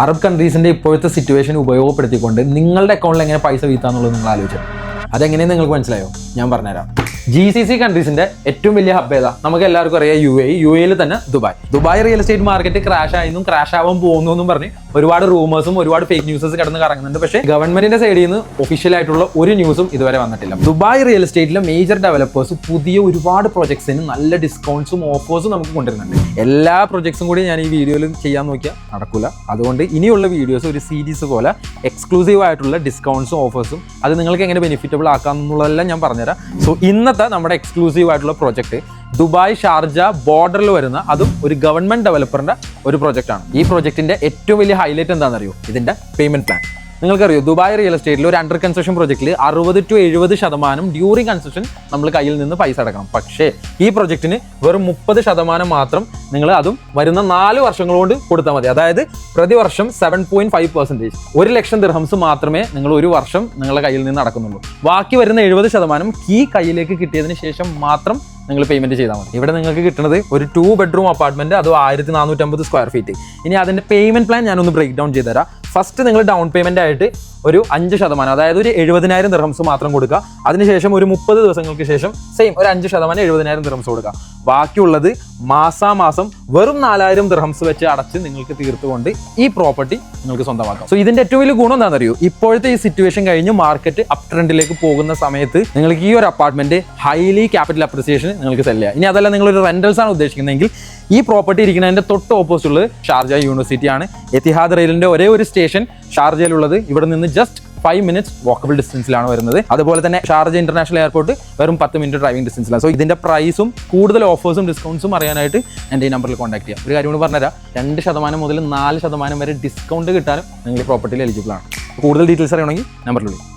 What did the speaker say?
Arab കൺട്രീസിൻ്റെ ഇപ്പോഴത്തെ situation ഉപയോഗപ്പെടുത്തിക്കൊണ്ട് നിങ്ങളുടെ അക്കൗണ്ടിൽ എങ്ങനെ പൈസ വീഴ്ത്താന്നുള്ളത് നിങ്ങൾ ആലോചിച്ചു. അതെങ്ങനെയെന്ന് നിങ്ങൾക്ക് മനസ്സിലായോ? ഞാൻ പറഞ്ഞുതരാം. GCC കൺട്രീസിന്റെ ഏറ്റവും വലിയ ഹബ് ഏതാ? നമുക്ക് എല്ലാവർക്കും അറിയാം യു എയിൽ തന്നെ Dubai real estate market crash ആയെന്നും ക്രാഷ് ആവാൻ പോകുന്നു എന്നും പറഞ്ഞ് ഒരുപാട് റൂമേഴ്സും ഒരുപാട് ഫേക്ക് ന്യൂസസ് കിടന്ന് കറങ്ങുന്നുണ്ട്. പക്ഷേ ഗവൺമെന്റിന്റെ സൈഡിൽ നിന്ന് ഒഫീഷ്യൽ ആയിട്ടുള്ള ഒരു ന്യൂസും ഇതുവരെ വന്നിട്ടില്ല. ദുബായ് റിയൽ എസ്റ്റേറ്റിലെ മേജർ ഡെവലപ്പേഴ്സ് പുതിയ ഒരുപാട് പ്രൊജക്ട്സിന് നല്ല ഡിസ്കൗണ്ട്സും ഓഫേഴ്സും നമുക്ക് കൊണ്ടുവരുന്നുണ്ട്. എല്ലാ പ്രൊജക്ട്സും കൂടി ഞാൻ ഈ വീഡിയോയിൽ ചെയ്യാൻ നോക്കിയാൽ നടക്കില്ല. അതുകൊണ്ട് ഇനിയുള്ള വീഡിയോസ് ഒരു സീരീസ് പോലെ എക്സ്ക്ലൂസീവ് ആയിട്ടുള്ള ഡിസ്കൗണ്ട്സും ഓഫേഴ്സും അത് നിങ്ങൾക്ക് എങ്ങനെ ബെനിഫിറ്റബിൾ ആക്കാം എന്നുള്ളതെല്ലാം ഞാൻ പറഞ്ഞുതരാം. സോ ഇന്നത്തെ നമ്മുടെ എക്സ്ക്ലൂസീവ് ആയിട്ടുള്ള പ്രോജക്റ്റ് ദുബായ് ഷാർജ ബോർഡറിൽ വരുന്ന അതും ഒരു ഗവൺമെന്റ് ഡെവലപ്പറിന്റെ ഒരു പ്രോജക്റ്റ് ആണ്. ഈ പ്രോജക്റ്റിന്റെ ഏറ്റവും വലിയ ഹൈലൈറ്റ് എന്താണെന്നറിയോ? ഇതിന്റെ പേയ്മെന്റ് പ്ലാൻ. നിങ്ങൾക്കറിയോ, ദുബായ് റിയൽ എസ്റ്റേറ്റിൽ ഒരു അണ്ടർ കൺസ്ട്രക്ഷൻ പ്രോജക്റ്റിൽ 60 to 70% ഡ്യൂറിംഗ് കൺസ്ട്രക്ഷൻ നമ്മൾ കയ്യിൽ നിന്ന് പൈസ അടക്കണം. പക്ഷേ ഈ പ്രോജക്റ്റിന് വെറും 30% മാത്രം നിങ്ങൾ അതും വരുന്ന 4 വർഷങ്ങൾ കൊണ്ട് കൊടുത്താൽ മതി. അതായത് പ്രതിവർഷം 7.5%, 1 ലക്ഷം ദിർഹംസ് മാത്രമേ നിങ്ങൾ ഒരു വർഷം നിങ്ങളുടെ കയ്യിൽ നിന്ന് അടക്കുന്നുള്ളൂ. ബാക്കി വരുന്ന 70% കീ കയ്യിലേക്ക് കിട്ടിയതിന് ശേഷം മാത്രം നിങ്ങൾ പേയ്മെന്റ് ചെയ്താൽ മതി. ഇവിടെ നിങ്ങൾക്ക് കിട്ടുന്നത് ഒരു 2 bedroom അപ്പാർട്ട്മെന്റ്, അത് 1450 സ്ക്വയർ ഫീറ്റ്. ഇനി അതിന്റെ പേയ്മെന്റ് പ്ലാൻ ഞാനൊന്ന് ബ്രേക്ക് ഡൗൺ ചെയ്തുതരാം. ഫസ്റ്റ് നിങ്ങൾ ഡൗൺ പേയ്മെന്റ് ആയിട്ട് ഒരു 5%, അതായത് ഒരു 70,000 ദിർഹംസ് മാത്രം കൊടുക്കുക. അതിനുശേഷം ഒരു 30 ദിവസങ്ങൾക്ക് ശേഷം സെയിം ഒരു 5% 70,000 ദിർഹംസ് കൊടുക്കുക. ബാക്കിയുള്ളത് മാസാമാസം വെറും 4,000 ദിർഹംസ് വെച്ച് അടച്ച് നിങ്ങൾക്ക് തീർത്തുകൊണ്ട് ഈ പ്രോപ്പർട്ടി നിങ്ങൾക്ക് സ്വന്തമാക്കാം. സോ ഇതിന്റെ ഏറ്റവും വലിയ ഗുണം എന്താണെന്ന് അറിയോ? ഇപ്പോഴത്തെ ഈ സിറ്റുവേഷൻ കഴിഞ്ഞ് മാർക്കറ്റ് അപ് ട്രെൻഡിലേക്ക് പോകുന്ന സമയത്ത് നിങ്ങൾക്ക് ഈ ഒരു അപ്പാർട്ട്മെന്റ് ഹൈലി ക്യാപിറ്റൽ അപ്രിസിയേഷൻ നിങ്ങൾക്ക് സെല് ചെയ്യാം. ഇനി അതല്ല നിങ്ങളൊരു റെന്റൽസ് ആണ് ഉദ്ദേശിക്കുന്നതെങ്കിൽ ഈ പ്രോപ്പർട്ടി ഇരിക്കുന്നതിന്റെ തൊട്ട് ഓപ്പോസിറ്റ് ഉള്ളത് ഷാർജ യൂണിവേഴ്സിറ്റി ആണ്. എത്തിഹാദ് റെയിലിന്റെ ഒരേ ഒരു സ്റ്റേഷൻ ഷാർജയിലുള്ളത്. ഇവിടെ നിന്ന് ജസ്റ്റ് 5 minutes വാക്കബിൾ ഡിസ്റ്റൻസിലാണ് വരുന്നത്. അതുപോലെ തന്നെ ഷാർജ ഇന്റർനാഷണൽ എയർപോർട്ട് വെറും 10 minute ഡ്രൈവിംഗ് ഡിസ്റ്റൻസിലാണ്. സോ ഇതിന്റെ പ്രൈസും കൂടുതൽ ഓഫേഴ്സും ഡിസ്കൗണ്ട്സും അറിയാനായിട്ട് എൻ്റെ ഈ നമ്പറിൽ കോൺടാക്ട് ചെയ്യാം. ഒരു കാര്യം കൂടി പറഞ്ഞുതരാം, 2% മുതൽ 4% വരെ ഡിസ്കൗണ്ട് കിട്ടാനും നിങ്ങൾ ഈ പ്രോപ്പർട്ടിയിൽ എലിജിബിൾ ആണ്. കൂടുതൽ ഡീറ്റെയിൽസ് അറിയണമെങ്കിൽ നമ്പറിൽ വിളിക്കും.